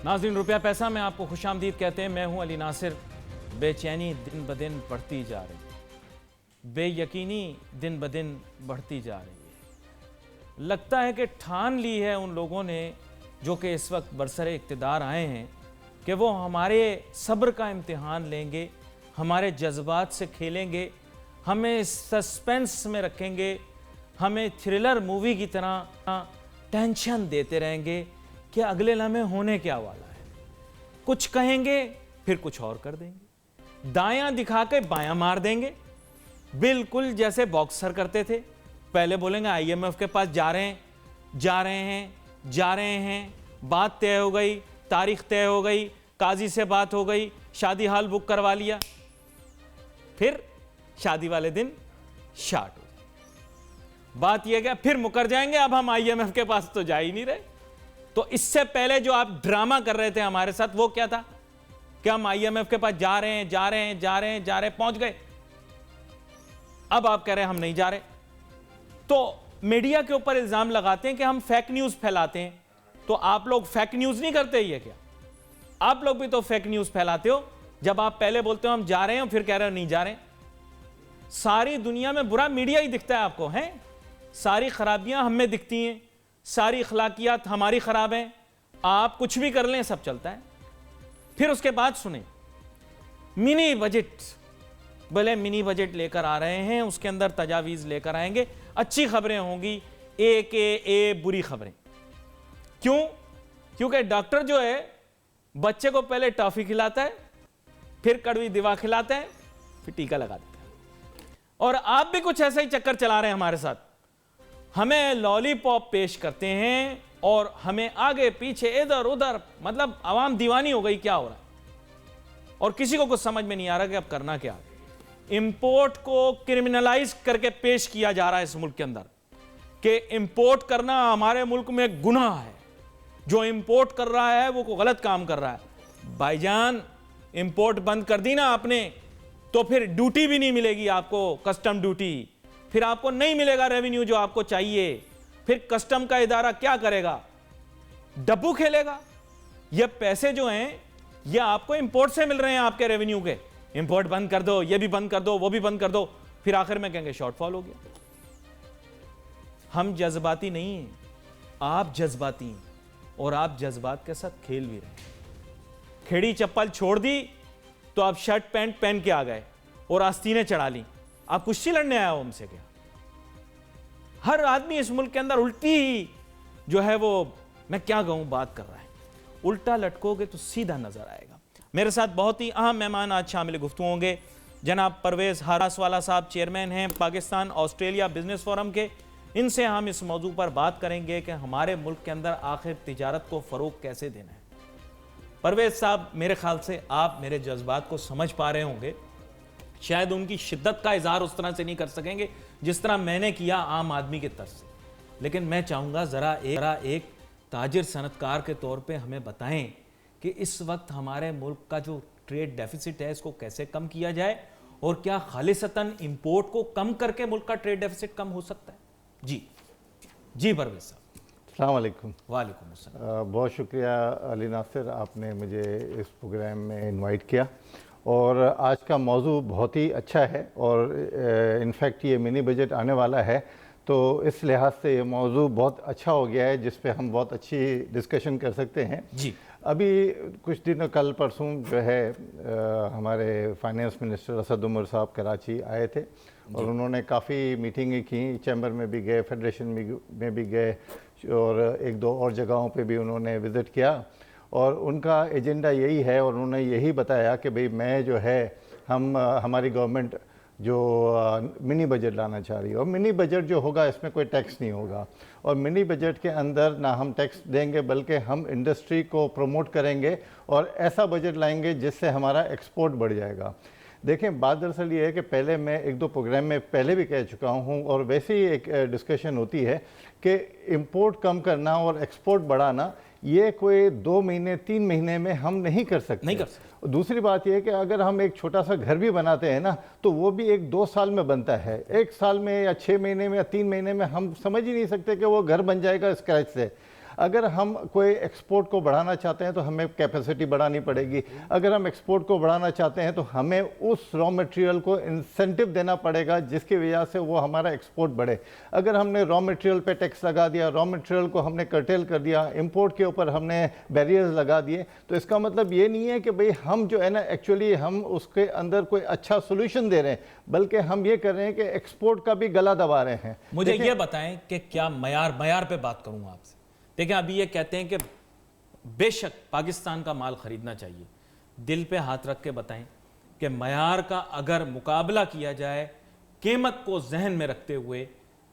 नाज़रीन, रुपया पैसा में आपको खुशामदीद कहते हैं। मैं हूं अली नासिर। बेचैनी दिन ब दिन बढ़ती जा रही है, बेयकीनी दिन ब दिन बढ़ती जा रही है। लगता है कि ठान ली है उन लोगों ने जो कि इस वक्त बरसरे इक़्तिदार आए हैं कि वो हमारे सब्र का इम्तिहान लेंगे, हमारे जज्बात से खेलेंगे, हमें सस्पेंस में रखेंगे, हमें थ्रिलर मूवी की तरह टेंशन देते रहेंगे कि अगले लम्हे होने क्या वाला है। कुछ कहेंगे फिर कुछ और कर देंगे, दायां दिखा के बायां मार देंगे, बिल्कुल जैसे बॉक्सर करते थे। पहले बोलेंगे आईएमएफ के पास जा रहे हैं, बात तय हो गई, तारीख तय हो गई, काजी से बात हो गई, शादी हाल बुक करवा लिया, फिर शादी वाले दिन शार्ट हो जाए। बात यह क्या, फिर मुकर जाएंगे, अब हम आईएमएफ के पास तो जा ही नहीं रहे। तो इससे पहले जो आप ड्रामा कर रहे थे हमारे साथ, वो क्या था कि हम आईएमएफ के पास जा रहे हैं, पहुंच गए। अब आप कह रहे हैं हम नहीं जा रहे। तो मीडिया के ऊपर इल्जाम लगाते हैं कि हम फेक न्यूज फैलाते हैं। तो आप लोग फेक न्यूज नहीं करते ये क्या? आप लोग भी तो फेक न्यूज फैलाते हो। जब आप पहले बोलते हो हम जा रहे हैं, फिर कह रहे हो नहीं जा रहे। सारी दुनिया में बुरा मीडिया ही दिखता है आपको, है? सारी खराबियां हम में दिखती हैं, सारी अखलाकियात हमारी खराब हैं। आप कुछ भी कर लें, सब चलता है। फिर उसके बाद सुने मिनी बजट, भले मिनी बजट लेकर आ रहे हैं, उसके अंदर तजावीज़ लेकर आएंगे, अच्छी खबरें होंगी, ए बुरी खबरें। क्यों? क्योंकि डॉक्टर जो है बच्चे को पहले टॉफी खिलाता है, फिर कड़वी दवा खिलाता है, फिर टीका लगा देता है। और आप भी कुछ ऐसा ही चक्कर चला रहे हैं हमारे साथ। हमें लॉलीपॉप पेश करते हैं और हमें आगे पीछे इधर उधर, मतलब आवाम दीवानी हो गई क्या हो रहा है, और किसी को कुछ समझ में नहीं आ रहा कि अब करना क्या है। इंपोर्ट को क्रिमिनलाइज करके पेश किया जा रहा है इस मुल्क के अंदर कि इंपोर्ट करना हमारे मुल्क में गुनाह है। जो इंपोर्ट कर रहा है वो को गलत काम कर रहा है। भाईजान, इंपोर्ट बंद कर दी ना आपने, तो फिर ड्यूटी भी नहीं मिलेगी आपको, कस्टम ड्यूटी। फिर आपको नहीं मिलेगा रेवेन्यू जो आपको चाहिए। फिर कस्टम का इदारा क्या करेगा? डब्बू खेलेगा। ये पैसे जो हैं ये आपको इंपोर्ट से मिल रहे हैं, आपके रेवेन्यू के। इंपोर्ट बंद कर दो, ये भी बंद कर दो, वो भी बंद कर दो, फिर आखिर में कहेंगे शॉर्टफॉल हो गया। हम जज्बाती नहीं हैं, आप जज्बाती हैं, और आप जज्बात के साथ खेल भी रहे हैं। खेड़ी चप्पल छोड़ दी तो आप शर्ट पैंट पहन के आ गए और आस्तीनें चढ़ा ली। आप कुश्ती लड़ने आया हो हमसे क्या? हर आदमी इस मुल्क के अंदर उल्टी ही जो है वो, मैं क्या कहूं, बात कर रहा है। उल्टा लटकोगे तो सीधा नजर आएगा। मेरे साथ बहुत ही अहम मेहमान आज शामिल गुफ्तगू होंगे। जनाब परवेज हारासवाला साहब चेयरमैन हैं पाकिस्तान ऑस्ट्रेलिया बिजनेस फोरम के। इनसे हम इस मौजू पर बात करेंगे कि हमारे मुल्क के अंदर आखिर तिजारत को फ़रोग कैसे देना है। परवेज साहब, मेरे ख्याल से आप मेरे जज्बात को समझ पा रहे होंगे। शायद उनकी शिद्दत का इजहार उस तरह से नहीं कर सकेंगे जिस तरह मैंने किया आम आदमी के तर्ज से, लेकिन मैं चाहूँगा ज़रा एक ताजिर सनतकार के तौर पे हमें बताएं कि इस वक्त हमारे मुल्क का जो ट्रेड डेफिसिट है इसको कैसे कम किया जाए, और क्या खालिसतन इंपोर्ट को कम करके मुल्क का ट्रेड डेफिसिट कम हो सकता है? जी परवेज साहब। अस्सलाम वालेकुम। वालेकुम अस्सलाम। बहुत शुक्रिया अली नासिर, आपने मुझे इस प्रोग्राम में इनवाइट किया। और आज का मौजू बहुत ही अच्छा है, और इनफैक्ट ये मिनी बजट आने वाला है, तो इस लिहाज से ये मौजू बहुत अच्छा हो गया है जिस पे हम बहुत अच्छी डिस्कशन कर सकते हैं। जी, अभी कुछ दिन कल परसों जो है हमारे फाइनेंस मिनिस्टर असद उमर साहब कराची आए थे, और उन्होंने काफ़ी मीटिंगें की, चैम्बर में भी गए, फेडरेशन में भी गए, और एक दो और जगहों पे भी उन्होंने विज़िट किया। और उनका एजेंडा यही है, और उन्होंने यही बताया कि भाई मैं जो है हमारी गवर्नमेंट जो मिनी बजट लाना चाह रही है, और मिनी बजट जो होगा इसमें कोई टैक्स नहीं होगा, और मिनी बजट के अंदर ना हम टैक्स देंगे बल्कि हम इंडस्ट्री को प्रमोट करेंगे और ऐसा बजट लाएंगे जिससे हमारा एक्सपोर्ट बढ़ जाएगा। देखें, बात दरअसल ये है कि पहले मैं एक दो प्रोग्राम में पहले भी कह चुका हूँ, और वैसे ही एक डिस्कशन होती है कि इंपोर्ट कम करना और एक्सपोर्ट बढ़ाना ये कोई 2 महीने 3 महीने में हम नहीं कर सकते। दूसरी बात यह है कि अगर हम एक छोटा सा घर भी बनाते हैं ना, तो वो भी 1-2 साल में बनता है। 1 साल में या 6 महीने में या 3 महीने में हम समझ ही नहीं सकते कि वो घर बन जाएगा स्क्रैच से। अगर हम कोई एक्सपोर्ट को बढ़ाना चाहते हैं तो हमें कैपेसिटी बढ़ानी पड़ेगी। अगर हम एक्सपोर्ट को बढ़ाना चाहते हैं तो हमें उस रॉ मटेरियल को इंसेंटिव देना पड़ेगा जिसकी वजह से वो हमारा एक्सपोर्ट बढ़े। अगर हमने रॉ मटेरियल पे टैक्स लगा दिया, रॉ मटेरियल को हमने कर्टेल कर दिया, इंपोर्ट के ऊपर हमने बैरियर्स लगा दिए, तो इसका मतलब ये नहीं है कि भाई हम जो है ना एक्चुअली हम उसके अंदर कोई अच्छा सोल्यूशन दे रहे हैं, बल्कि हम ये कर रहे हैं कि एक्सपोर्ट का भी गला दबा रहे हैं। मुझे ये बताएं कि क्या मयार पे बात करूंगा आपसे। देखें, अभी ये कहते हैं कि बेशक पाकिस्तान का माल खरीदना चाहिए, दिल पे हाथ रख के बताएं कि मयार का अगर मुकाबला किया जाए कीमत को जहन में रखते हुए,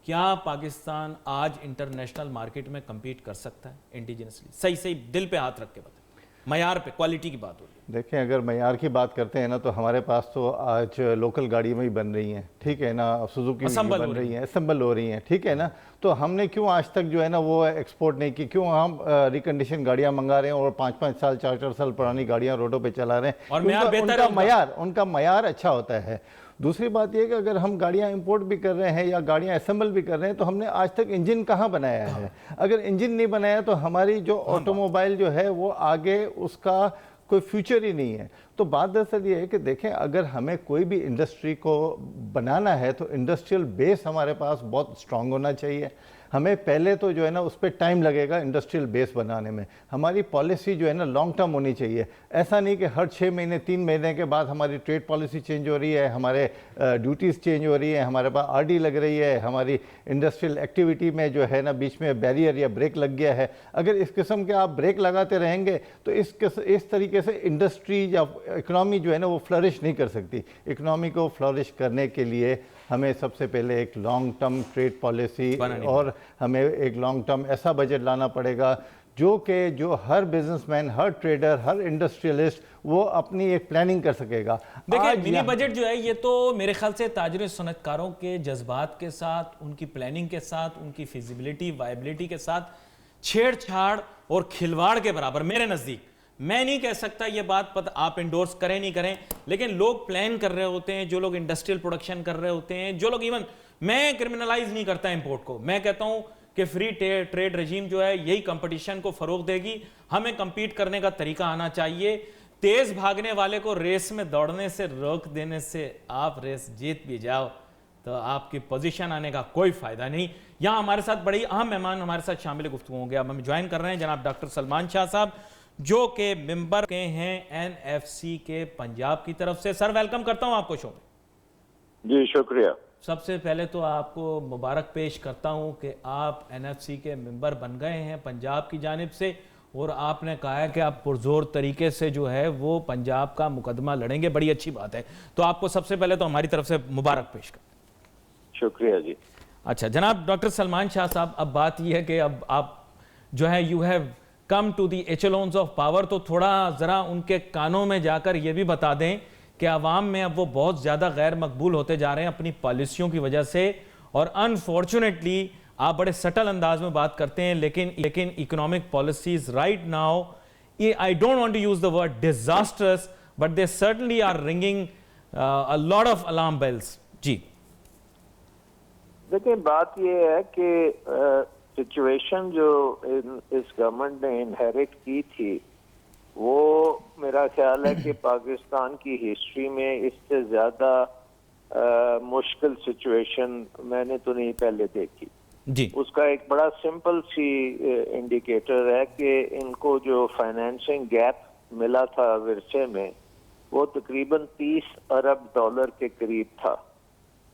क्या पाकिस्तान आज इंटरनेशनल मार्केट में compete कर सकता है इंडिजिनसली? सही सही दिल पे हाथ रख के बताएं, मयार पे, क्वालिटी की बात हो रही है। देखें, अगर मयार की बात करते हैं ना तो हमारे पास तो आज लोकल गाड़ी में ही बन रही हैं, ठीक है ना, सुजुकी में बन रही हैं, असेंबल हो रही हैं, ठीक है ना। तो हमने क्यों आज तक जो है ना वो एक्सपोर्ट नहीं की? क्यों हम रिकंडीशन गाड़ियां मंगा रहे हैं और 5-5 साल 4-4 साल पुरानी गाड़ियां रोडों पे चला रहे हैं? और मयार बेहतर है, उनका मयार अच्छा होता है। दूसरी बात यह कि अगर हम गाड़ियां इंपोर्ट भी कर रहे हैं या गाड़ियां असेंबल भी कर रहे हैं तो हमने आज तक इंजन कहाँ बनाया है? अगर इंजन नहीं बनाया तो हमारी जो ऑटोमोबाइल जो है वो आगे उसका कोई फ्यूचर ही नहीं है। तो बात दरअसल ये है कि देखें, अगर हमें कोई भी इंडस्ट्री को बनाना है तो इंडस्ट्रियल बेस हमारे पास बहुत स्ट्रांग होना चाहिए। हमें पहले तो जो है ना उस पर टाइम लगेगा इंडस्ट्रियल बेस बनाने में। हमारी पॉलिसी जो है ना लॉन्ग टर्म होनी चाहिए। ऐसा नहीं कि हर 6 महीने 3 महीने के बाद हमारी ट्रेड पॉलिसी चेंज हो रही है, हमारे ड्यूटीज़ चेंज हो रही है, हमारे पास आरडी लग रही है, हमारी इंडस्ट्रियल एक्टिविटी में जो है ना बीच में बैरियर या ब्रेक लग गया है। अगर इस किस्म के आप ब्रेक लगाते रहेंगे तो इस तरीके से इंडस्ट्री या इकनॉमी जो है ना वो फ्लरिश नहीं कर सकती। इकनॉमी को फ्लरिश करने के लिए हमें सबसे पहले एक लॉन्ग टर्म ट्रेड पॉलिसी और हमें एक लॉन्ग टर्म ऐसा बजट लाना पड़ेगा जो हर बिजनेसमैन, हर ट्रेडर, हर इंडस्ट्रियलिस्ट वो अपनी एक प्लानिंग कर सकेगा। देखिए, मिनी बजट जो है ये तो मेरे ख्याल से ताजिर सनतकारों के जज्बात के साथ, उनकी प्लानिंग के साथ, उनकी फिजिबिलिटी वायबिलिटी के साथ छेड़छाड़ और खिलवाड़ के बराबर मेरे नज़दीक। मैं नहीं कह सकता ये बात आप इंडोर्स करें नहीं करें, लेकिन लोग प्लान कर रहे होते हैं, जो लोग इंडस्ट्रियल प्रोडक्शन कर रहे होते हैं, जो लोग इवन, मैं क्रिमिनलाइज नहीं करता इंपोर्ट को, मैं कहता हूं कि फ्री ट्रेड रजीम जो है यही कंपटीशन को फरोग देगी। हमें कंपीट करने का तरीका आना चाहिए। तेज भागने वाले को रेस में दौड़ने से रोक देने से आप रेस जीत भी जाओ तो आपकी पोजीशन आने का कोई फायदा नहीं। यहां हमारे साथ बड़ी अहम मेहमान हमारे साथ शामिल गुफ्तगू होंगे। अब हम ज्वाइन कर रहे हैं जनाब डॉक्टर सलमान शाह साहब, जो के मेंबर के हैं एनएफसी के पंजाब की तरफ से। सर, वेलकम करता हूं आपको शो में। जी शुक्रिया। सबसे पहले तो आपको मुबारक पेश करता हूं कि आप एनएफसी के मेंबर बन गए हैं पंजाब की जानिब से, और आपने कहा है कि आप पुरजोर तरीके से जो है वो पंजाब का मुकदमा लड़ेंगे। बड़ी अच्छी बात है, तो आपको सबसे पहले तो हमारी तरफ से मुबारक पेश कर। शुक्रिया जी। अच्छा जनाब डॉक्टर सलमान शाह साहब, अब बात यह है कि अब आप जो है you have come to the echelons of power, तो थोड़ा ज़रा उनके कानों में जाकर ये भी बता दें कि आवाम में अब वो बहुत ज़्यादा गैर मकबूल होते जा रहे हैं अपनी पॉलिसियों की वजह से, और अनफॉर्चुनेटली आप बड़े सटल अंदाज में बात करते हैं, लेकिन economic policies right now, I don't want to use the word disasters, but they certainly are ringing a lot of alarm bells. जी देखिए, बात ये है कि सिचुएशन जो इस गवर्नमेंट ने इनहेरिट की थी वो मेरा ख्याल है कि पाकिस्तान की हिस्ट्री में इससे ज्यादा मुश्किल सिचुएशन मैंने तो नहीं पहले देखी जी। उसका एक बड़ा सिंपल सी इंडिकेटर है कि इनको जो फाइनेंसिंग गैप मिला था विरसे में वो तकरीबन 30 अरब डॉलर के करीब था,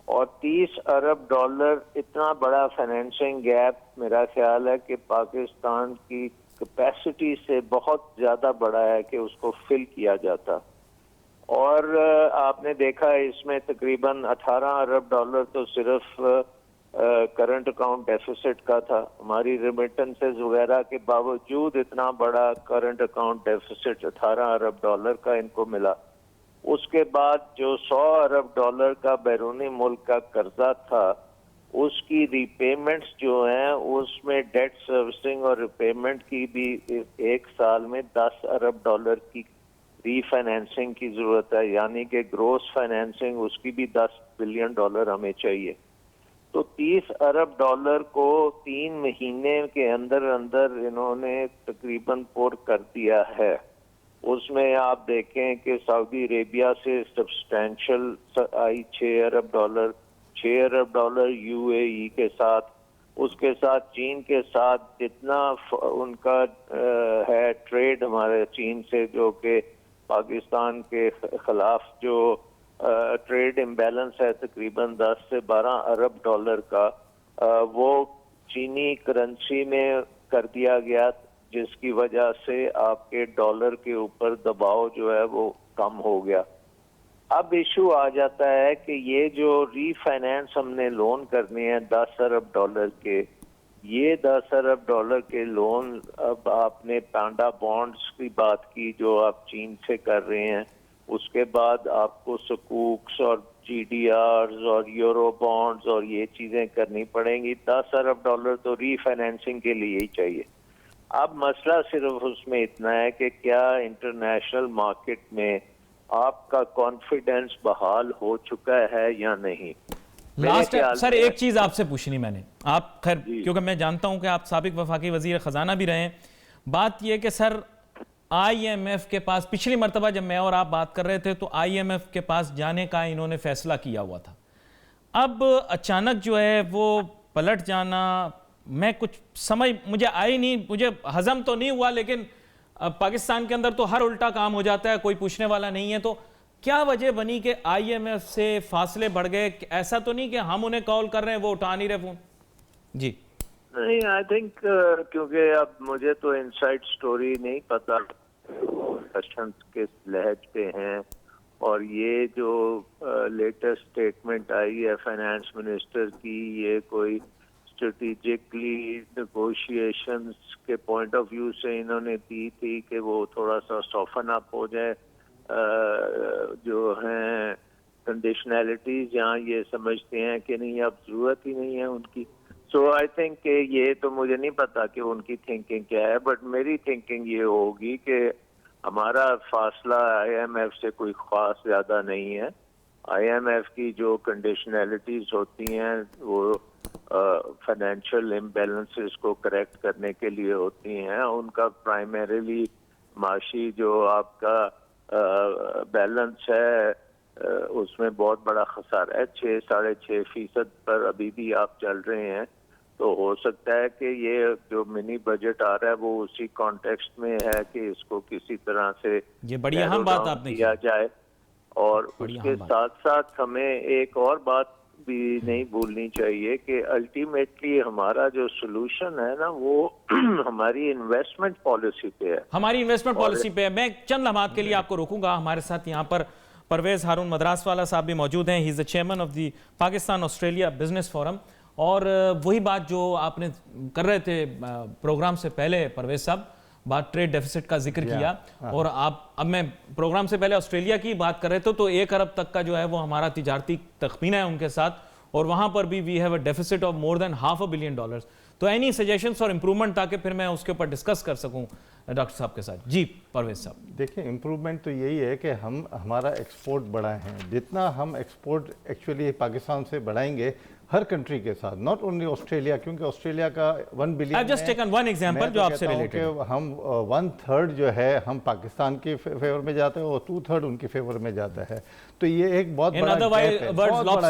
और 30 अरब डॉलर इतना बड़ा फाइनेंसिंग गैप मेरा ख्याल है कि पाकिस्तान की कैपेसिटी से बहुत ज़्यादा बड़ा है कि उसको फिल किया जाता। और आपने देखा इसमें तकरीबन 18 अरब डॉलर तो सिर्फ करंट अकाउंट डेफिसिट का था। हमारी रेमिटेंसेस वगैरह के बावजूद इतना बड़ा करंट अकाउंट डेफिसिट 18 अरब डॉलर का इनको मिला। उसके बाद जो 100 अरब डॉलर का बैरूनी मुल्क का कर्जा था उसकी रीपेमेंट्स जो हैं उसमें डेट सर्विसिंग और रिपेमेंट की भी एक साल में 10 अरब डॉलर की रीफाइनेंसिंग की जरूरत है, यानी कि ग्रोस फाइनेंसिंग उसकी भी 10 बिलियन डॉलर हमें चाहिए। तो 30 अरब डॉलर को 3 महीने के अंदर अंदर इन्होंने तकरीबन पुर कर दिया है। उसमें आप देखें कि सऊदी अरेबिया से सब्सटैंशियल आई 6 अरब डॉलर, 6 अरब डॉलर यूएई के साथ, उसके साथ चीन के साथ जितना उनका है ट्रेड हमारे चीन से, जो कि पाकिस्तान के खिलाफ जो ट्रेड इम्बैलेंस है तकरीबन 10 से 12 अरब डॉलर का, वो चीनी करेंसी में कर दिया गया, जिसकी वजह से आपके डॉलर के ऊपर दबाव जो है वो कम हो गया। अब इशू आ जाता है कि ये जो रीफाइनेंस हमने लोन करने हैं 10 अरब डॉलर के, ये 10 अरब डॉलर के लोन, अब आपने पांडा बॉन्ड्स की बात की जो आप चीन से कर रहे हैं, उसके बाद आपको सकूक्स और जीडीआर्स और यूरो बॉन्ड्स और ये चीजें करनी पड़ेंगी। 10 अरब डॉलर तो रीफाइनेंसिंग के लिए ही चाहिए। अब मसला सिर्फ उसमें इतना है कि क्या इंटरनेशनल मार्केट में आपका कॉन्फिडेंस बहाल हो चुका है या नहीं। लास्ट सर एक चीज आपसे पूछनी मैंने, आप खैर क्योंकि मैं जानता हूं कि आप साबिक वफाकी वजीर खजाना भी रहे हैं, बात यह कि सर आईएमएफ के पास पिछली मर्तबा जब मैं और आप बात कर रहे थे तो आईएमएफ के पास जाने का इन्होंने फैसला किया हुआ था। अब अचानक जो है वो पलट जाना, मैं कुछ समझ मुझे आई नहीं, मुझे हजम तो नहीं हुआ, लेकिन पाकिस्तान के अंदर तो हर उल्टा काम हो जाता है, कोई पूछने वाला नहीं है। तो क्या वजह बनी कि आईएमएफ से फासले बढ़ गए? ऐसा तो नहीं कि हम उन्हें कॉल कर रहे हैं वो उठा नहीं रहे फोन? जी नहीं, आई थिंक क्योंकि अब मुझे तो इनसाइड स्टोरी नहीं पता, क्वेश्चन किस लहज पे हैं, और ये जो लेटेस्ट स्टेटमेंट आई है फाइनेंस मिनिस्टर की, ये कोई स्ट्रेटेजिकली नेगोशिएशंस के पॉइंट ऑफ व्यू से इन्होंने दी थी कि वो थोड़ा सा सॉफन अप हो जाए, जो हैं कंडीशनैलिटीज, यहाँ ये समझते हैं कि नहीं अब जरूरत ही नहीं है उनकी। सो आई थिंक ये तो मुझे नहीं पता कि उनकी थिंकिंग क्या है, बट मेरी थिंकिंग ये होगी कि हमारा फासला आईएमएफ से कोई खास ज्यादा नहीं है। आईएमएफ की जो कंडीशनैलिटीज होती हैं वो फाइनेंशियल इम्बैलेंसेस को करेक्ट करने के लिए होती हैं। उनका प्राइमरीली माशी जो आपका बैलेंस है उसमें बहुत बड़ा खसारा है, 6-6.5% पर अभी भी आप चल रहे हैं। तो हो सकता है कि ये जो मिनी बजट आ रहा है वो उसी कॉन्टेक्स्ट में है कि इसको किसी तरह से ये बड़ी अहम बात आपने किया जाए। और उसके साथ साथ हमें एक और बात भी नहीं भूलनी चाहिए कि अल्टीमेटली हमारा जो सोल्यूशन है ना वो हमारी इन्वेस्टमेंट पॉलिसी पे है। हमारी इन्वेस्टमेंट पॉलिसी पे है। मैं चंद लम्हात के लिए आपको रोकूंगा। हमारे साथ यहाँ पर परवेज हारून मद्रासवाला साहब भी मौजूद हैं। He is the chairman of the Pakistan Australia business forum. और वही बात जो आपने कर रहे थे प्रोग्राम से पहले परवेज साहब, बात ट्रेड डेफिसिट का जिक्र किया, और आप अब मैं प्रोग्राम से पहले ऑस्ट्रेलिया की बात कर रहे थे तो 1 अरब तक का जो है वो हमारा तिजारती तखमीना है उनके साथ, और वहां पर भी we have a deficit of more than $500 billion. तो एनी सजेशंस और इंप्रूवमेंट ताकि फिर मैं उसके ऊपर डिस्कस कर सकूं डॉक्टर साहब के साथ। जी परवेज साहब। देखिए, इम्प्रूवमेंट तो यही है कि हमारा एक्सपोर्ट बढ़ाए हैं। जितना हम एक्सपोर्ट एक्चुअली पाकिस्तान से बढ़ाएंगे हर कंट्री के साथ, नॉट ओनली ऑस्ट्रेलिया, क्योंकि ऑस्ट्रेलिया का 1 billion, I just taken one example जो आपसे रिलेटेड है। हम 1/3 जो है हम पाकिस्तान के फेवर में जाते हैं और 2/3 उनके फेवर में जाता है। तो ये एक बहुत बड़ा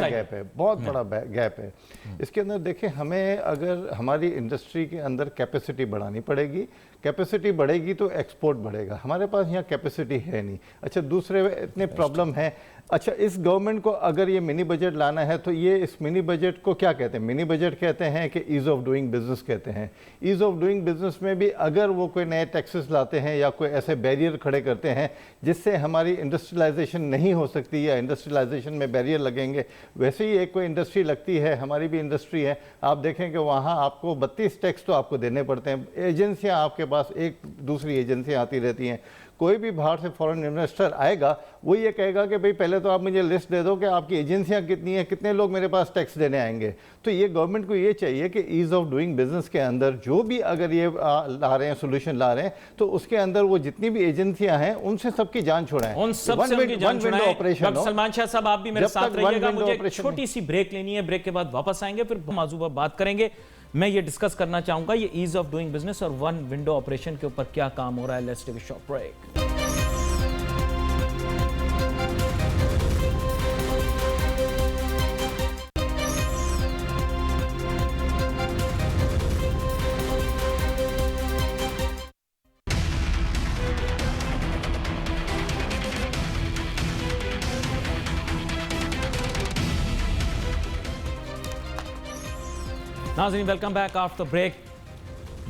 गैप है, बहुत बड़ा गैप है। इसके अंदर देखें, हमें अगर हमारी इंडस्ट्री के अंदर कैपेसिटी बढ़ानी पड़ेगी, कैपेसिटी बढ़ेगी तो एक्सपोर्ट बढ़ेगा। हमारे पास यहाँ कैपेसिटी है नहीं। अच्छा, दूसरे इतने प्रॉब्लम है। अच्छा, इस गवर्नमेंट को अगर ये मिनी बजट लाना है तो ये इस मिनी बजट को क्या कहते हैं? मिनी बजट कहते हैं कि ईज़ ऑफ डूइंग बिजनेस कहते हैं। ईज़ ऑफ डूइंग बिजनेस में भी अगर वो कोई नए टैक्सेस लाते हैं या कोई ऐसे बैरियर खड़े करते हैं जिससे हमारी इंडस्ट्रियलाइजेशन नहीं हो सकती या इंडस्ट्रियलाइजेशन में बैरियर लगेंगे, वैसे ही एक कोई इंडस्ट्री लगती है, हमारी भी इंडस्ट्री है, आप देखें कि वहाँ आपको 32 टैक्स तो आपको देने पड़ते हैं। एजेंसियाँ आपके पास एक दूसरी एजेंसियाँ आती रहती हैं, कोई भी बाहर से फॉरेन इन्वेस्टर आएगा वो ये कहेगा कि भाई पहले तो आप मुझे लिस्ट दे दो कि आपकी एजेंसियां कितनी हैं, कितने लोग मेरे पास टैक्स देने आएंगे। तो ये गवर्नमेंट को ये चाहिए कि ईज़ ऑफ डूइंग बिजनेस के अंदर जो भी अगर ये ला रहे हैं सोल्यूशन ला रहे हैं तो उसके अंदर वो जितनी भी एजेंसियां हैं उनसे सबकी जान छुड़ाएं, उन सबसे उनकी जान छुड़ाएं। डॉक्टर सलमान शाह साहब आप भी मेरे साथ रहिएगा, मुझे एक छोटी सी ब्रेक लेनी है, ब्रेक के बाद वापस आएंगे, फिर मौजूद पर बात करेंगे। मैं ये डिस्कस करना चाहूंगा ये ईज ऑफ डूइंग बिजनेस और वन विंडो ऑपरेशन के ऊपर क्या काम हो रहा है। Let's take a short break. नाज़रीन वेलकम बैक आफ्टर ब्रेक।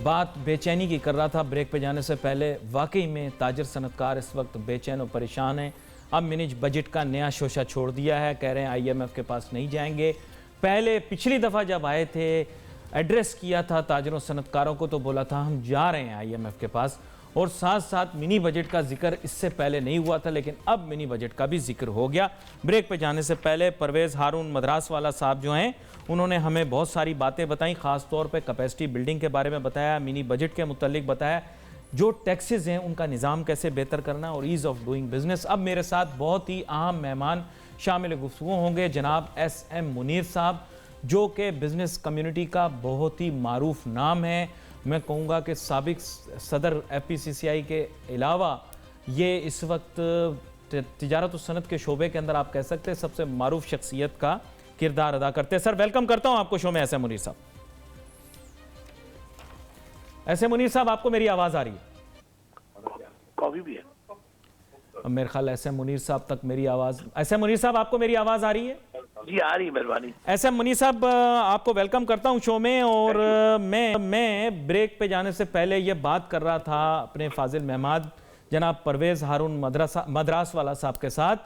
बात बेचैनी की कर रहा था ब्रेक पे जाने से पहले। वाकई में ताजर सनतकार इस वक्त बेचैन और परेशान हैं। अब मिनी बजट का नया शोशा छोड़ दिया है, कह रहे हैं IMF के पास नहीं जाएंगे। पहले पिछली दफ़ा जब आए थे एड्रेस किया था ताजरों सनतकारों को तो बोला था हम जा रहे हैं IMF के पास, और साथ साथ मिनी बजट का जिक्र इससे पहले नहीं हुआ था, लेकिन अब मिनी बजट का भी जिक्र हो गया। ब्रेक पे जाने से पहले परवेज़ हारून मद्रास वाला साहब जो हैं उन्होंने हमें बहुत सारी बातें बताई, ख़ास तौर पे कैपेसिटी बिल्डिंग के बारे में बताया, मिनी बजट के मुतालिक बताया, जो टैक्सेस हैं उनका निज़ाम कैसे बेहतर करना और ईज़ ऑफ डूइंग बिजनेस। अब मेरे साथ बहुत ही अहम मेहमान शामिल गुफ्तगू होंगे, जनाब SM मुनीर साहब, जो कि बिज़नेस कम्युनिटी का बहुत ही मारूफ नाम है। मैं कहूँगा कि साबिक सदर FPCCI के अलावा ये इस वक्त तिजारत और सनत के शोबे के अंदर आप कह सकते हैं सबसे मारूफ शख्सियत का किरदार अदा करते हैं। सर वेलकम करता हूं आपको शो में। SM मुनीर साहब, SM मुनीर साहब आपको मेरी आवाज आ रही है? कॉफी भी है मेरे ख्याल SM मुनीर साहब तक मेरी आवाज, SM मुनीर साहब आपको मेरी आवाज आ रही है? जी आ रही है, मेहरबानी। SM मुनीर साहब आपको वेलकम करता हूं शो में। और मैं ब्रेक पे जाने से पहले ये बात कर रहा था अपने फाजिल मेहमान जनाब परवेज़ हारून मद्रास वाला साहब के साथ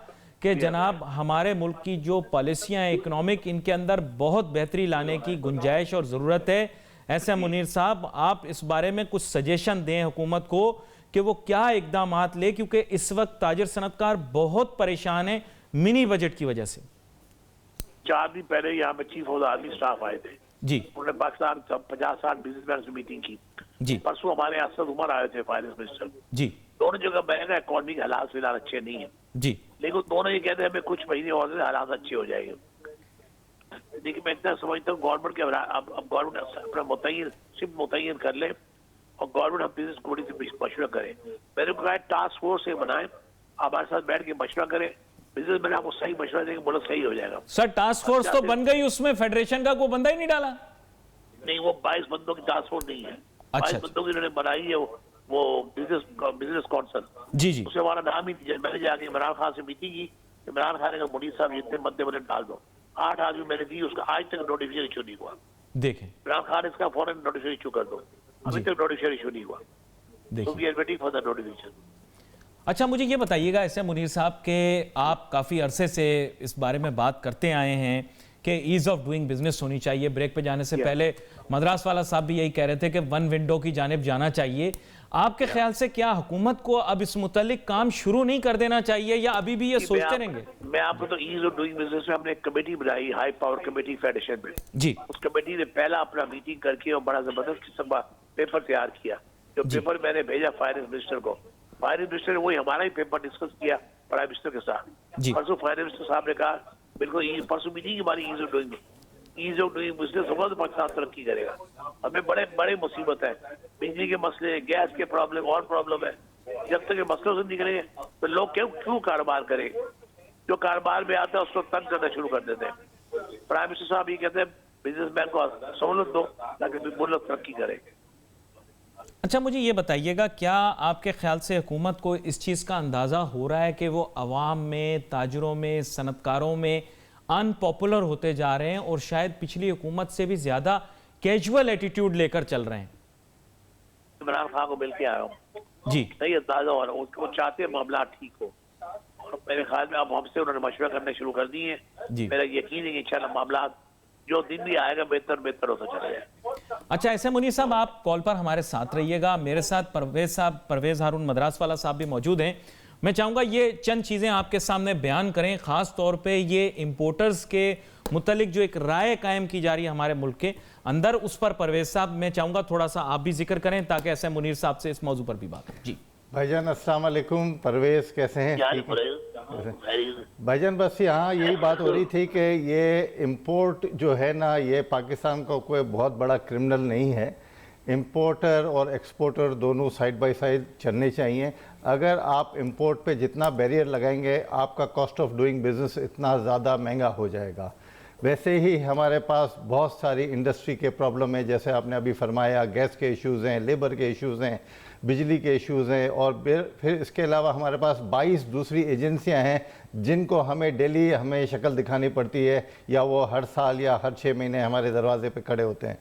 कि जनाब हमारे मुल्क की जो पॉलिसियाँ इकोनॉमिक, इनके अंदर बहुत बेहतरी लाने की गुंजाइश और ज़रूरत है। SM मुनीर साहब आप इस बारे में कुछ सजेशन दें हुकूमत को कि वो क्या इकदामात ले, क्योंकि इस वक्त ताजिर सनतकार बहुत परेशान है मिनी बजट की वजह से। 4 दिन पहले यहाँ पे chief of the army staff आए थे जी, उन्होंने पाकिस्तान 50-60 बिजनेसमैन से मीटिंग की जी। परसों हमारे असद उमर आए थे फाइनेंस मिनिस्टर जी, दोनों जगह मैंने इकोनॉमी के हालात फिलहाल अच्छे नहीं है जी, लेकिन दोनों ये कहते हैं हमें कुछ महीने और हालात अच्छे हो जाएंगे। लेकिन मैं इतना समझता हूँ गवर्नमेंट के अब गवर्नमेंट अपना मुतय्यन कर ले और गवर्नमेंट हम बिजनेस कमेटी से मशवरा करें। मैंने कहा टास्क फोर्स से बनाए, हमारे साथ बैठ के मशवरा करें, बिजनेस मैंने आपको सही मशवरा देंगे, मुल्क सही हो जाएगा। सर टास्क फोर्स तो बन गई, उसमें फेडरेशन का कोई बंदा ही नहीं डाला। नहीं, वो 22 बंदों की टास्क फोर्स नहीं है। 22 बंदों की इन्होंने बनाई है वो बिजनेस काउंसिल। जी जी, उसे हमारा नाम ही मैंने जाके इमरान खान से मीटिंग की, इमरान खान ने कहा मुनीर साहब जितने बंदे बने डाल दो। 8 आदमी मैंने दी, उसका आज तक नोटिफिकेशन इशू नहीं हुआ। देखें इमरान खान इसका फौरन नोटिफिकेशन इशू कर दो, अभी तक नोटिफिकेशन इशू नहीं हुआ। तो we are waiting for the notification. अच्छा मुझे ये बताइएगा SM मुनीर साहब के आप काफ़ी अरसे से इस बारे में बात करते आए हैं कि ईज़ ऑफ डूइंग बिजनेस होनी चाहिए। ब्रेक पे जाने से पहले मद्रास वाला साहब भी यही कह रहे थे कि वन विंडो की जानिब जाना चाहिए। आपके ख्याल से क्या हुकूमत को अब इस मुतालिक काम शुरू नहीं कर देना चाहिए या अभी भी ये सोचते रहेंगे? मैं आपको तो ईज ऑफ डूइंग बिजनेस में हमने एक कमेटी बनाई, हाई पावर कमेटी फेडरेशन में जी। उस कमेटी ने पहला अपना मीटिंग करके और बड़ा जबरदस्त किस्म का पेपर तैयार किया, जो पेपर मैंने भेजा फाइनेंस मिनिस्टर को। फाइनेंस मिनिस्टर ने वही हमारा ही पेपर डिस्कस किया प्राइम मिनिस्टर के साथ। परसों फाइनेंस मिनिस्टर साहब ने कहा बिल्कुल परसों मीटिंग हमारी ईज ऑफ डूइंग बिजनेस होगा तो पाकिस्तान तरक्की करेगा। हमें बड़े बड़े मुसीबत है, बिजली के मसले, गैस के प्रॉब्लम और प्रॉब्लम है। जब तक ये मसलों से निकलेंगे तो लोग क्यों कारोबार करें? जो कारोबार में आता है उसको तंग करना शुरू कर देते हैं। प्राइम मिनिस्टर साहब ये कहते हैं बिजनेसमैन को सहूलत दो ताकि मुल्क तरक्की करे। अच्छा मुझे ये बताइएगा, क्या आपके ख्याल से हुकूमत को इस चीज़ का अंदाज़ा हो रहा है कि वो अवाम में, ताजरों में, सनतकारों में अनपॉपुलर होते जा रहे हैं और शायद पिछली हुकूमत से भी ज़्यादा कैजुअल एटीट्यूड लेकर चल रहे हैं? इमरान खान को मिल के आया हूँ जी, सही अंदाजा हो रहा है, वो चाहते हैं मामला ठीक हो। और मेरे ख्याल में अब हमसे उन्होंने मशवरा करने शुरू कर दिए हैं। मेरा यकीन है कि इंशाल्लाह मामला जो दिन भी आएगा बेहतर बेहतर होता चला जाए। अच्छा, ऐसे मुनीर साहब आप कॉल पर हमारे साथ रहिएगा। मेरे साथ परवेज हारून मद्रास वाला साहब भी मौजूद हैं। मैं चाहूँगा ये चंद चीज़ें आपके सामने बयान करें, ख़ास तौर पे ये इंपोर्टर्स के मुतलिक जो एक राय कायम की जा रही है हमारे मुल्क के अंदर, उस पर परवेज साहब मैं चाहूँगा थोड़ा सा आप भी जिक्र करें ताकि ऐसे मुनीर साहब से इस मौजू पर भी बात हो। जी भाईजान अस्सलाम वालेकुम। परवेज कैसे हैं? ठीक है भाईजान, बस यहाँ यही बात हो रही थी कि ये इंपोर्ट जो है ना, ये पाकिस्तान का कोई बहुत बड़ा क्रिमिनल नहीं है। इंपोर्टर और एक्सपोर्टर दोनों साइड बाय साइड चलने चाहिए। अगर आप इंपोर्ट पे जितना बैरियर लगाएंगे, आपका कॉस्ट ऑफ डूइंग बिजनेस इतना ज़्यादा महंगा हो जाएगा। वैसे ही हमारे पास बहुत सारी इंडस्ट्री के प्रॉब्लम है, जैसे आपने अभी फरमाया, गैस के इश्यूज़ हैं, लेबर के इश्यूज़ हैं, बिजली के इश्यूज़ हैं, और फिर इसके अलावा हमारे पास 22 दूसरी एजेंसियां हैं जिनको हमें डेली हमें शक्ल दिखानी पड़ती है, या वो हर साल या हर 6 महीने हमारे दरवाजे पे खड़े होते हैं।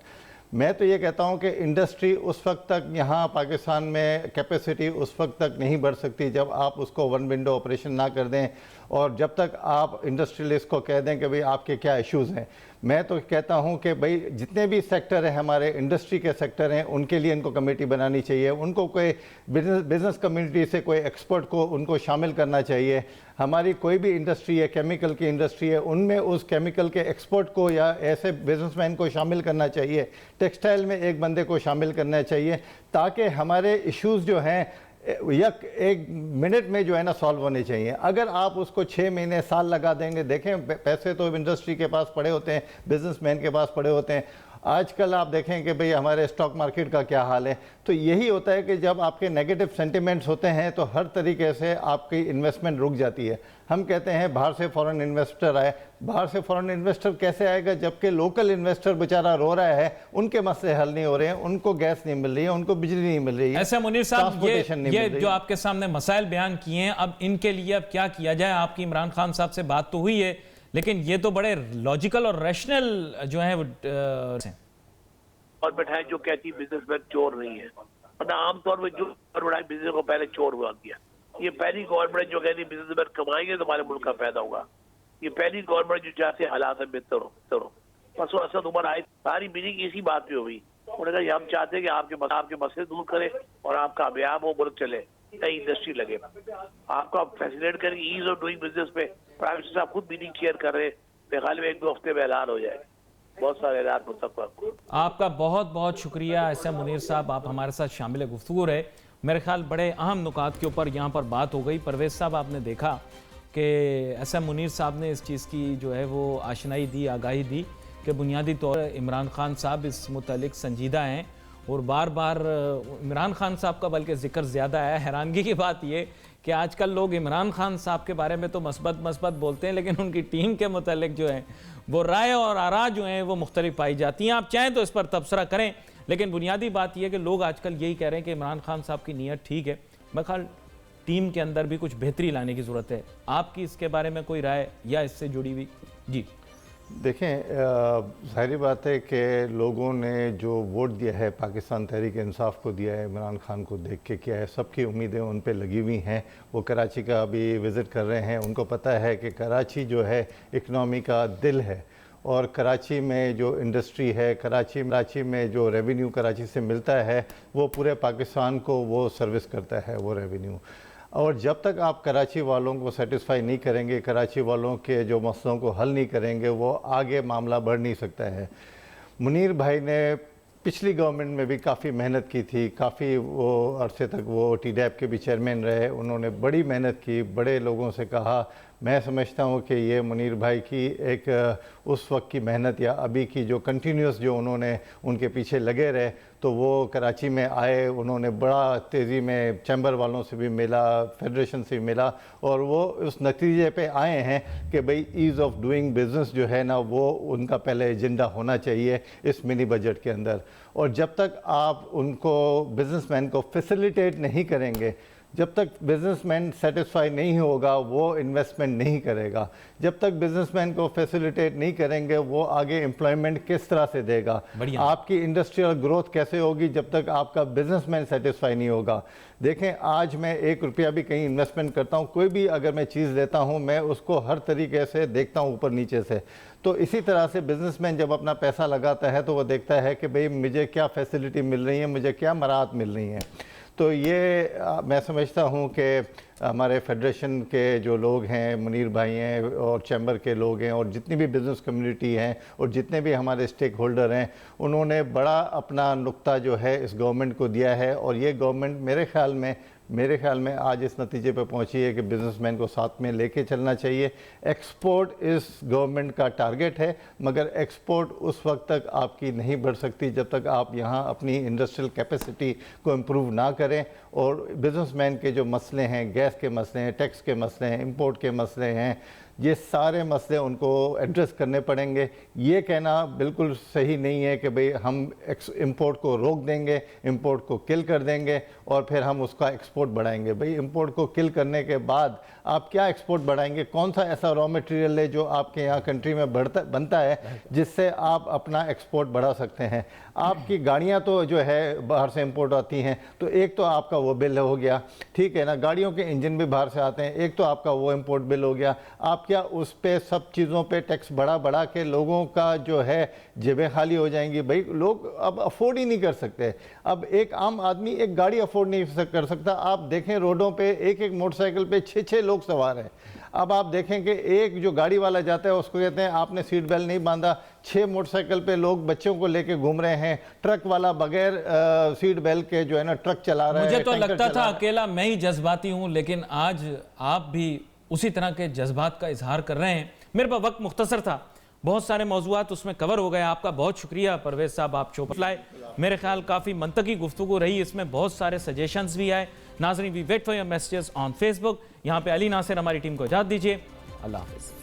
मैं तो ये कहता हूँ कि इंडस्ट्री उस वक्त तक यहाँ पाकिस्तान में कैपेसिटी उस वक्त तक नहीं बढ़ सकती जब आप उसको वन विंडो ऑपरेशन ना कर दें, और जब तक आप इंडस्ट्रियलिस्ट को कह दें कि भाई आपके क्या इश्यूज़ हैं। मैं तो कहता हूं कि भाई जितने भी सेक्टर हैं हमारे इंडस्ट्री के सेक्टर हैं, उनके लिए इनको कमेटी बनानी चाहिए। उनको कोई बिजनेस कम्युनिटी से कोई एक्सपर्ट को उनको शामिल करना चाहिए। हमारी कोई भी इंडस्ट्री है, केमिकल की इंडस्ट्री है, उनमें उस केमिकल के एक्सपर्ट को या ऐसे बिजनेसमैन को शामिल करना चाहिए। टेक्सटाइल में एक बंदे को शामिल करना चाहिए, ताकि हमारे इश्यूज़ जो हैं एक मिनट में जो है ना सॉल्व होने चाहिए। अगर आप उसको 6 महीने साल लगा देंगे, देखें पैसे तो इंडस्ट्री के पास पड़े होते हैं, बिजनेसमैन के पास पड़े होते हैं। आजकल आप देखें कि भाई हमारे स्टॉक मार्केट का क्या हाल है। तो यही होता है कि जब आपके नेगेटिव सेंटिमेंट्स होते हैं तो हर तरीके से आपकी इन्वेस्टमेंट रुक जाती है। हम कहते हैं बाहर से फॉरेन इन्वेस्टर आए, बाहर से फॉरेन इन्वेस्टर कैसे आएगा जबकि लोकल इन्वेस्टर बेचारा रो रहा है, उनके मसले हल नहीं हो रहे हैं, उनको गैस नहीं मिल रही है, उनको बिजली नहीं मिल रही है। ऐसा मुनीर साहब ये जो आपके सामने मसाइल बयान किए हैं, अब इनके लिए अब क्या किया जाए? आपकी इमरान खान साहब से बात तो हुई है, लेकिन ये तो बड़े लॉजिकल और रैशनल जो है और बैठाए जो कहती है बिजनेसमैन चोर नहीं है, वरना आमतौर में जो गवर्नमेंट बिजनेस को पहले चोर हुआ किया। ये पहली गवर्नमेंट जो कहती है बिजनेसमैन कमाएंगे तो हमारे मुल्क का फायदा होगा। ये पहली गवर्नमेंट जो चाहते हालात है बेहतर हो। परसों असद उमर आए, सारी मीटिंग इसी बात पे हुई। उन्होंने कहा हम चाहते हैं कि आपके मसले दूर करें और आप कामयाब हो, मुल्क चले, नई इंडस्ट्री लगे, आपको फैसिलिटेट करें ईज ऑफ डूइंग बिजनेस पे। प्राइम मिनिस्टर साहब खुद मीटिंग चेयर कर रहे हैं, मेरे ख्याल में 1-2 हफ्ते में ऐलान हो जाएगा। बहुत सारे ऐलान आपका बहुत बहुत शुक्रिया ऐसा मुनीर साहब, आप हमारे साथ शामिल गुफ्तगू रहे। मेरे ख्याल बड़े अहम नुकात के ऊपर यहाँ पर बात हो गई। परवेज साहब, आपने देखा कि ऐसा मुनीर साहब ने इस चीज़ की जो है वो आशनाई दी, आगाही दी कि बुनियादी तौर पर इमरान खान साहब इस मुतालिक संजीदा हैं और बार बार इमरान खान साहब का बल्कि जिक्र ज़्यादा है। हैरानगी की बात ये कि आजकल लोग इमरान खान साहब के बारे में तो मस्बत बोलते हैं, लेकिन उनकी टीम के मुतालिक जो है वो राय और आरा जो हैं वो मुख्तलिफ पाई जाती हैं। आप चाहें तो इस पर तबसरा करें, लेकिन बुनियादी बात यह है कि लोग आजकल यही कह रहे हैं कि इमरान खान साहब की नीयत ठीक है, मैं ख्याल टीम के अंदर भी कुछ बेहतरी लाने की ज़रूरत है। आपकी इसके बारे में कोई राय या इससे जुड़ी हुई? जी देखें, ज़ाहिर बात है कि लोगों ने जो वोट दिया है पाकिस्तान तहरीक इंसाफ को दिया है, इमरान खान को देख के किया है, सबकी उम्मीदें उन पे लगी हुई हैं। वो कराची का अभी विज़िट कर रहे हैं, उनको पता है कि कराची जो है इकनॉमी का दिल है, और कराची में जो इंडस्ट्री है, कराची में जो रेवेन्यू कराची से मिलता है वो पूरे पाकिस्तान को वो सर्विस करता है वो रेवेन्यू। और जब तक आप कराची वालों को सेटिस्फाई नहीं करेंगे, कराची वालों के जो मसलों को हल नहीं करेंगे, वो आगे मामला बढ़ नहीं सकता है। मुनीर भाई ने पिछली गवर्नमेंट में भी काफ़ी मेहनत की थी, काफ़ी वो अरसे तक वो टीडैप के भी चेयरमैन रहे, उन्होंने बड़ी मेहनत की, बड़े लोगों से कहा। मैं समझता हूँ कि ये मुनीर भाई की एक उस वक्त की मेहनत या अभी की जो कंटिन्यूस जो उन्होंने उनके पीछे लगे रहे, तो वो कराची में आए, उन्होंने बड़ा तेज़ी में चैम्बर वालों से भी मिला, फेडरेशन से भी मिला, और वो उस नतीजे पे आए हैं कि भाई ईज़ ऑफ डूइंग बिज़नेस जो है ना वो उनका पहले एजेंडा होना चाहिए इस मिनी बजट के अंदर। और जब तक आप उनको बिज़नेसमैन को फैसिलिटेट नहीं करेंगे जब तक बिजनेसमैन सेटिस्फाई नहीं होगा वो इन्वेस्टमेंट नहीं करेगा। जब तक बिजनेसमैन को फैसिलिटेट नहीं करेंगे वो आगे एम्प्लॉयमेंट किस तरह से देगा, आपकी इंडस्ट्रियल ग्रोथ कैसे होगी जब तक आपका बिजनेसमैन सेटिस्फाई नहीं होगा। देखें, आज मैं 1 रुपया भी कहीं इन्वेस्टमेंट करता हूँ, कोई भी अगर मैं चीज़ लेता हूँ मैं उसको हर तरीके से देखता हूँ ऊपर नीचे से। तो इसी तरह से बिजनेसमैन जब अपना पैसा लगाता है तो वो देखता है कि भाई मुझे क्या फैसिलिटी मिल रही है, मुझे क्या मराहत मिल रही हैं। तो ये मैं समझता हूँ कि हमारे फेडरेशन के जो लोग हैं, मुनीर भाई हैं और चैम्बर के लोग हैं और जितनी भी बिज़नेस कम्युनिटी हैं और जितने भी हमारे स्टेक होल्डर हैं, उन्होंने बड़ा अपना नुक्ता जो है इस गवर्नमेंट को दिया है। और ये गवर्नमेंट मेरे ख्याल में आज इस नतीजे पर पहुंची है कि बिजनेसमैन को साथ में लेके चलना चाहिए। एक्सपोर्ट इस गवर्नमेंट का टारगेट है, मगर एक्सपोर्ट उस वक्त तक आपकी नहीं बढ़ सकती जब तक आप यहाँ अपनी इंडस्ट्रियल कैपेसिटी को इम्प्रूव ना करें। और बिजनेसमैन के जो मसले हैं, गैस के मसले हैं, टैक्स के मसले हैं, इंपोर्ट के मसले हैं, ये सारे मसले उनको एड्रेस करने पड़ेंगे। ये कहना बिल्कुल सही नहीं है कि भाई हम इंपोर्ट को रोक देंगे, इंपोर्ट को किल कर देंगे और फिर हम उसका एक्सपोर्ट बढ़ाएंगे। भाई इंपोर्ट को किल करने के बाद आप क्या एक्सपोर्ट बढ़ाएंगे? कौन सा ऐसा रॉ मटेरियल है जो आपके यहाँ कंट्री में बनता है जिससे आप अपना एक्सपोर्ट बढ़ा सकते हैं? आपकी गाड़ियाँ तो जो है बाहर से इंपोर्ट आती हैं, तो एक तो आपका वो बिल हो गया, ठीक है ना, गाड़ियों के इंजन भी बाहर से आते हैं, एक तो आपका वो इंपोर्ट बिल हो गया। आप क्या उस पे सब चीज़ों पे टैक्स बढ़ा के लोगों का जो है जेबें खाली हो जाएंगी? भाई लोग अब अफोर्ड ही नहीं कर सकते। अब एक आम आदमी एक गाड़ी अफोर्ड नहीं कर सकता। आप देखें रोडों पे एक मोटरसाइकिल पे 6 लोग सवार हैं। अब आप देखें कि एक जो गाड़ी वाला जाता है उसको कहते हैं आपने सीट बेल्ट नहीं बांधा, 6 मोटरसाइकिल पे लोग बच्चों को लेके घूम रहे हैं, ट्रक वाला बगैर सीट बेल्ट के जो है ना ट्रक चला रहा है। मुझे तो लगता था अकेला मैं ही जज्बाती हूं, लेकिन आज आप भी उसी तरह के जज्बात का इजहार कर रहे हैं। मेरे पास वक्त मुख्तसर था, बहुत सारे मौजूआत उसमें कवर हो गए। आपका बहुत शुक्रिया परवेज साहब, आप शो पर लाए। मेरे ख्याल काफ़ी मंतकी गुफ्तगू रही, इसमें बहुत सारे सजेशंस भी आए। नाज़रीन, we wait for your messages on Facebook. यहाँ पे अली नासिर हमारी टीम को इजाज़त दीजिए। अल्लाह हाफ़िज़।